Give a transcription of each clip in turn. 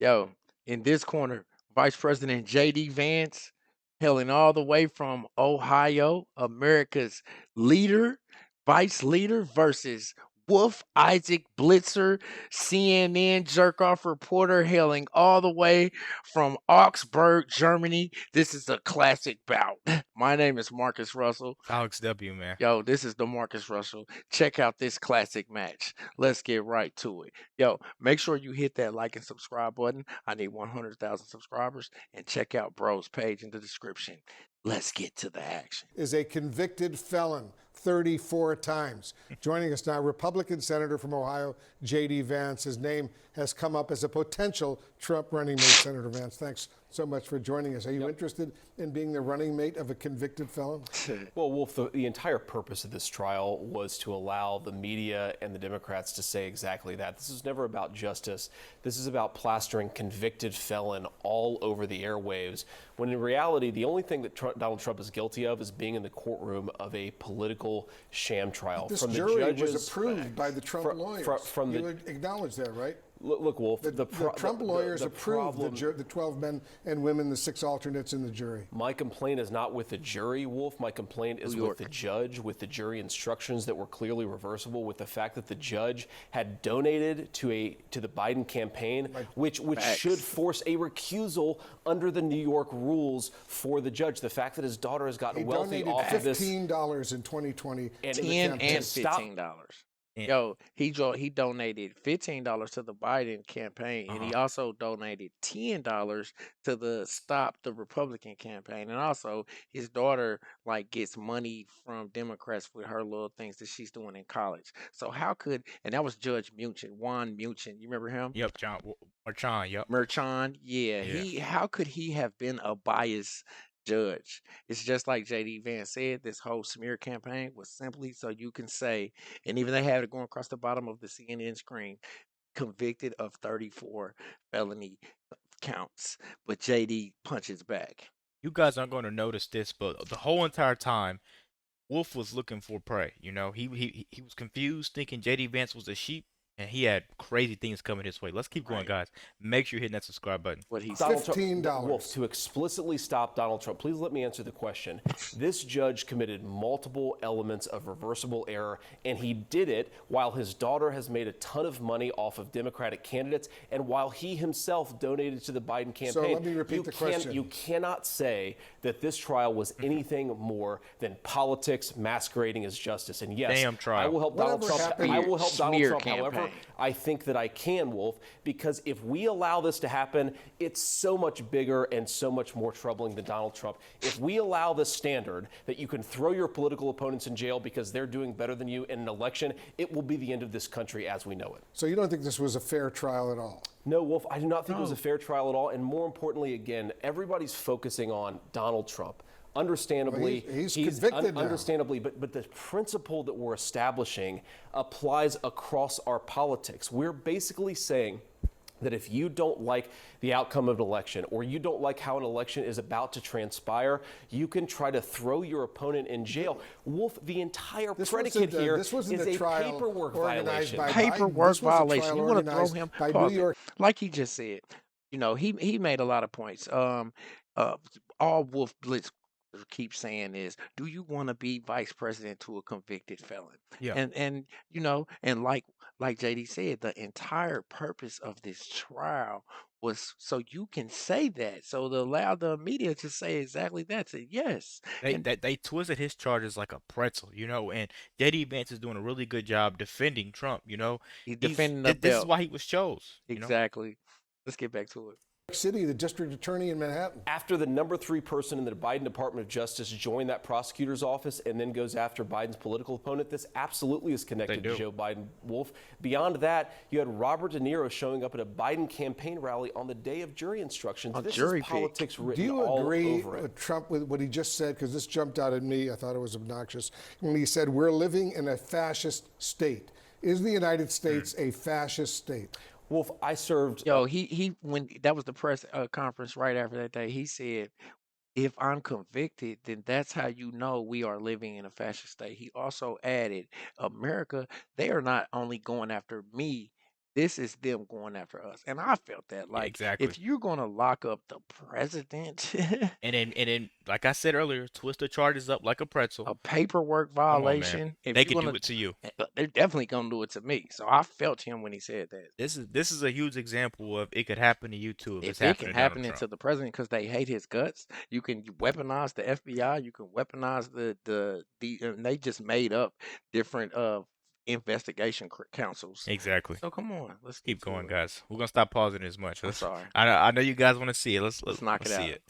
Yo, in this corner, Vice President J.D. Vance, hailing all the way from Ohio, America's leader, vice leader versus Wolf Isaac Blitzer, CNN jerk off reporter, hailing all the way from Augsburg, Germany. This is a classic bout. My name is Marcus Russell. Alex W, man. Yo, this is the Marcus Russell. Check out this classic match. Let's get right to it. Yo, make sure you hit that like and subscribe button. I need 100,000 subscribers. And check out Bro's page in the description. Let's get to the action. Is a convicted felon 34 times. Joining us now, Republican Senator from Ohio, J.D. Vance. His name has come up as a potential Trump running mate. Senator Vance, thanks so much for joining us. Are you interested in being the running mate of a convicted felon? Well, Wolf, the entire purpose of this trial was to allow the media and the Democrats to say exactly that. This is never about justice. This is about plastering convicted felon all over the airwaves, when in reality, the only thing that Donald Trump is guilty of is being in the courtroom of a political sham trial. This from the jury judges, was approved by the Trump lawyers. You would acknowledge that, right? Look, Wolf, the Trump lawyers approved the 12 men and women, the 6 alternates in the jury. My complaint is not with the jury, Wolf. My complaint is with the judge, with the jury instructions that were clearly reversible, with the fact that the judge had donated to the Biden campaign, which should force a recusal under the New York rules for the judge. The fact that his daughter has gotten wealthy off of this. $15 in 2020. And $15. Yo, he donated $15 to the Biden campaign, and he also donated $10 to the Stop the Republican campaign, and also his daughter gets money from Democrats with her little things that she's doing in college. So how could, and that was Judge Munchin, Juan Munchin. You remember him? Yep, John Merchan. Yep, Merchan. Yeah. How could he have been a biased judge? It's just like JD Vance said, this whole smear campaign was simply so you can say, and even they had it going across the bottom of the CNN screen, convicted of 34 felony counts, but JD punches back. You guys aren't going to notice this, but the whole entire time, Wolf was looking for prey. You know, he was confused, thinking J.D. Vance was a sheep, and he had crazy things coming his way. Let's keep going, guys. Make sure you're hitting that subscribe button. What he's $15. Wolf, to explicitly stop Donald Trump, please let me answer the question. This judge committed multiple elements of reversible error, and he did it while his daughter has made a ton of money off of Democratic candidates, and while he himself donated to the Biden campaign. So let me repeat the question. You cannot say that this trial was anything more than politics masquerading as justice. And yes, damn trial. I will help Donald Trump. I will help Donald Trump. Campaign. However, I think that I can, Wolf, because if we allow this to happen, it's so much bigger and so much more troubling than Donald Trump. If we allow this standard that you can throw your political opponents in jail because they're doing better than you in an election, it will be the end of this country as we know it. So you don't think this was a fair trial at all? No, Wolf, I do not think it was a fair trial at all. And more importantly, again, everybody's focusing on Donald Trump. Understandably, well, he's convicted now. Understandably, but the principle that we're establishing applies across our politics. We're basically saying that if you don't like the outcome of an election, or you don't like how an election is about to transpire, you can try to throw your opponent in jail. Wolf, the entire predicate here is a paperwork violation. Paperwork violation. You want to throw him? Like he just said, you know, he made a lot of points. All Wolf Blitz keep saying is, do you want to be vice president to a convicted felon? Yeah. And you know, and like JD said, the entire purpose of this trial was so you can say that, so to allow the media to say exactly that. Say yes. They twisted his charges like a pretzel, you know, and JD Vance is doing a really good job defending Trump, you know. He's defending the This is why he was chose. Exactly. You know? Let's get back to it. City, the district attorney in Manhattan. After the number 3 person in the Biden Department of Justice joined that prosecutor's office and then goes after Biden's political opponent, this absolutely is connected to Joe Biden, Wolf. Beyond that, you had Robert De Niro showing up at a Biden campaign rally on the day of jury instructions. This is politics written all over it. Do you agree with Trump with what he just said? Because this jumped out at me. I thought it was obnoxious when he said, we're living in a fascist state. Is the United States a fascist state? Wolf, I served. Yo, he when that was the press conference right after that day, he said, if I'm convicted, then that's how you know we are living in a fascist state. He also added, America, they are not only going after me This is them going after us. And I felt that. Yeah, Like, exactly. if you're going to lock up the president, And then, like I said earlier, twist the charges up like a pretzel. a paperwork Come on, man. violation, if They you're could going do it to you. to, they're definitely going to do it to me. So I felt him when he said that. This is a huge example of it could happen to you too if it's If it can happening to Donald happen Trump. into the president because they hate his guts, you can weaponize the FBI. You can weaponize and they just made up different investigation councils. Exactly. So come on, let's Keep get to going, it. guys. We're gonna stop pausing as much. I'm sorry. I know you guys want to see it. Let's knock it see out. it.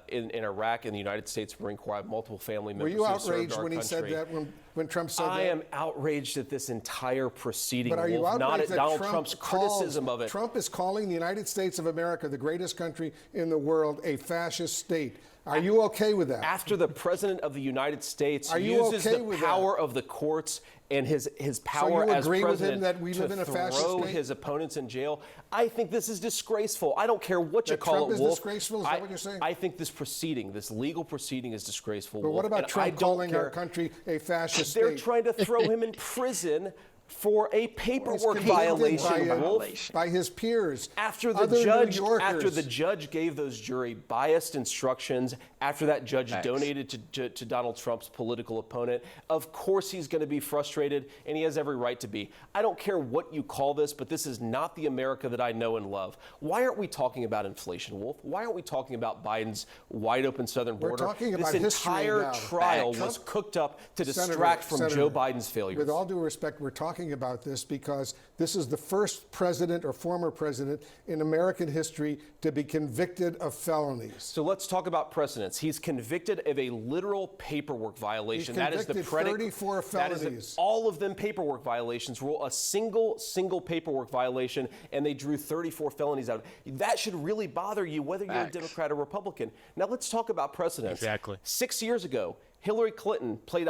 In Iraq and the United States Marine Corps, I have multiple family Were members you who served outraged our when he said country. that, when Trump said that? I am outraged at this entire proceeding, But are you Wolf, not outraged at that Donald Trump Trump's calls- criticism of it. Trump is calling the United States of America, the greatest country in the world, a fascist state. Are you okay with that? After the President of the United States Are you uses okay the with power of the courts and his power you as agree with president him that we to live in a fascist throw state? his opponents in jail, I think this is disgraceful. I don't care what you That call Trump it, is Wolf. disgraceful? Is that what you're saying? I think this proceeding, this legal proceeding, is disgraceful. But what Wolf, about and I Trump don't calling our care. country a fascist They're state? trying to throw him in prison for a He's paperwork convicted violation, Wolf. by his peers. After other the New Yorkers. judge gave those jury biased instructions, after that judge donated to Donald Trump's political opponent, of course he's going to be frustrated, and he has every right to be. I don't care what you call this, but this is not the America that I know and love. Why aren't we talking about inflation, Wolf? Why aren't we talking about Biden's wide open southern border? talking about this history entire now. trial Trump- was cooked up to Senator, distract from Senator, Joe Biden's failures. With all due respect, we're talking about this because this is the first president or former president in American history to be convicted of felonies. So let's talk about precedents. He's convicted of a literal paperwork violation. He's That is the convicted predicate. 34 felonies. All of them paperwork violations. Rule a single paperwork violation, and they drew 34 felonies out of it. That should really bother you, whether you're a Facts. Democrat or Republican. Now let's talk about precedents. Exactly. 6 years ago, Hillary Clinton paid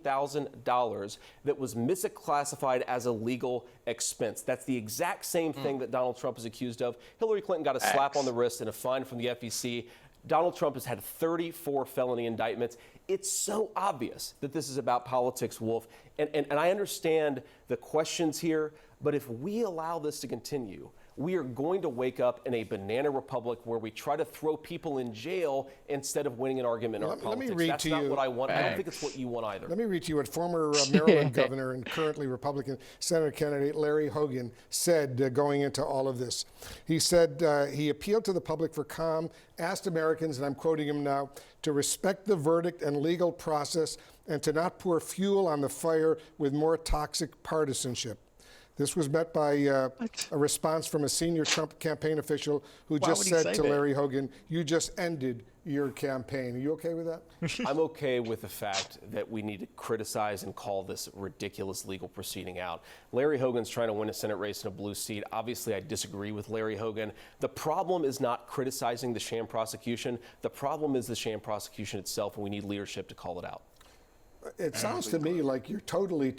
$113,000 that was misclassified as a legal expense. That's the exact same thing that Donald Trump is accused of. Hillary Clinton got a slap on the wrist and a fine from the FEC. Donald Trump has had 34 felony indictments. It's so obvious that this is about politics, Wolf. And I understand the questions here, but if we allow this to continue, we are going to wake up in a banana republic where we try to throw people in jail instead of winning an argument in our Let me politics. read That's to not you- what I want. I don't think it's what you want either. Let me read to you what former Maryland governor and currently Republican Senate candidate Larry Hogan said going into all of this. He said he appealed to the public for calm, asked Americans, and I'm quoting him now, to respect the verdict and legal process and to not pour fuel on the fire with more toxic partisanship. This was met by a response from a senior Trump campaign official who Why just would he said say to that? Larry Hogan, "You just ended your campaign." Are you okay with that? I'm okay with the fact that we need to criticize and call this ridiculous legal proceeding out. Larry Hogan's trying to win a Senate race in a blue seat. Obviously, I disagree with Larry Hogan. The problem is not criticizing the sham prosecution. The problem is the sham prosecution itself, and we need leadership to call it out. It sounds to me like you're totally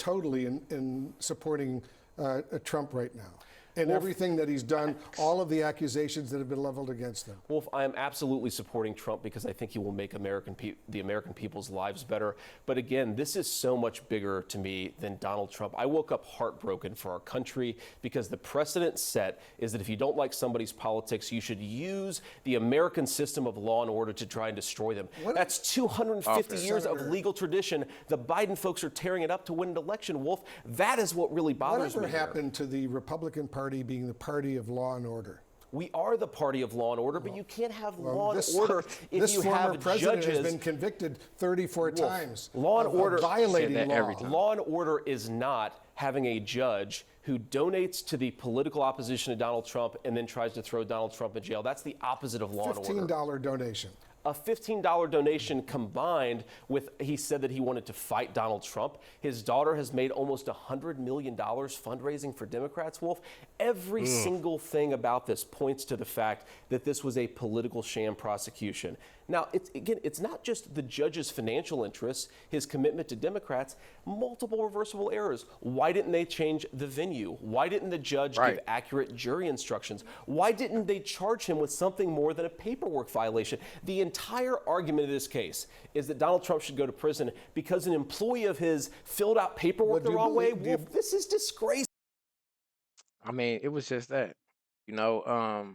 in supporting Trump right now. And everything that he's done, all of the accusations that have been leveled against him. Wolf, I am absolutely supporting Trump because I think he will make the American people's lives better. But again, this is so much bigger to me than Donald Trump. I woke up heartbroken for our country because the precedent set is that if you don't like somebody's politics, you should use the American system of law and order to try and destroy them. That's 250 years of legal tradition. The Biden folks are tearing it up to win an election, Wolf. That is what really bothers me. Whatever here. happened to the Republican Party being the party of law and order? We are the party of law and order, but you can't have law and order if this you former have president judges. has been convicted 34 Wolf, times. Law and of order violating Said that law. every time. Law and order is not having a judge who donates to the political opposition to Donald Trump and then tries to throw Donald Trump in jail. That's the opposite of law and order. $15 donation. A $15 donation combined with, he said that he wanted to fight Donald Trump. His daughter has made almost $100 million fundraising for Democrats, Wolf. Every single thing about this points to the fact that this was a political sham prosecution. Now, it's not just the judge's financial interests, his commitment to Democrats, multiple reversible errors. Why didn't they change the venue? Why didn't the judge give accurate jury instructions? Why didn't they charge him with something more than a paperwork violation? The entire argument of this case is that Donald Trump should go to prison because an employee of his filled out paperwork the wrong way. Wolf, this is disgraceful. I mean, it was just that, you know.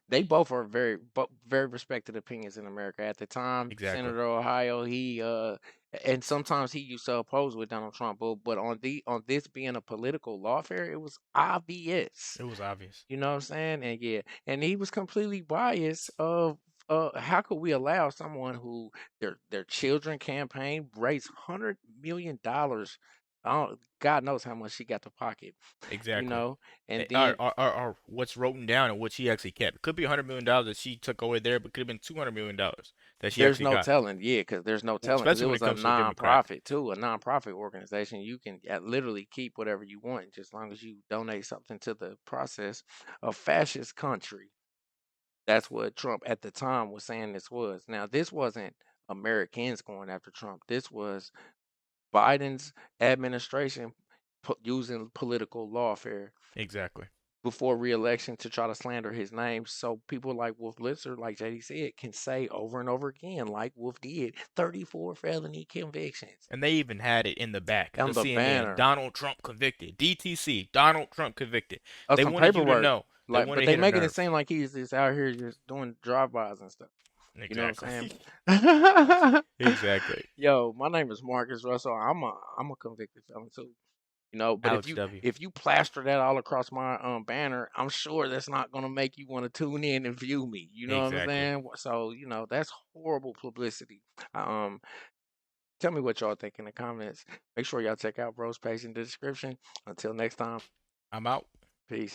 They both are very respected opinions in America at the time. Exactly. Senator Ohio, and sometimes he used to oppose with Donald Trump, but on this being a political lawfare, it was obvious. It was obvious. You know what I'm saying? And yeah, and he was completely biased of how could we allow someone who their children campaign raised $100 million. God knows how much she got to pocket, you Exactly. know, and Or, then or what's written down and what she actually kept. It could be $100 million that she took away there, but could have been $200 million that she there's actually no got. telling, yeah, because there's no telling, because Especially it when was it a comes to a Democrat. nonprofit too, a nonprofit organization. You can literally keep whatever you want, just as long as you donate something to the process. A fascist country. That's what Trump at the time was saying this was. Now, this wasn't Americans going after Trump. This was Biden's administration using political lawfare Exactly. before reelection to try to slander his name. So people like Wolf Blitzer, like JD said, can say over and over again, like Wolf did, 34 felony convictions And they even had it in the back, the on the CNN, banner Donald Trump convicted. DTC, Donald Trump convicted. of They some wanted you to paperwork. know. They Like, wanted but to they hit a making it nerve. seem like he's just out here just doing drive-bys and stuff. You know what I'm Exactly. saying? Exactly. Yo, my name is Marcus Russell. I'm a convicted felon too. You know, but Alex W. if you plaster that all across my banner, I'm sure that's not gonna make you want to tune in and view me. You know what I'm Exactly. saying? So that's horrible publicity. Tell me what y'all think in the comments. Make sure y'all check out Bro's page in the description. Until next time, I'm out. peace.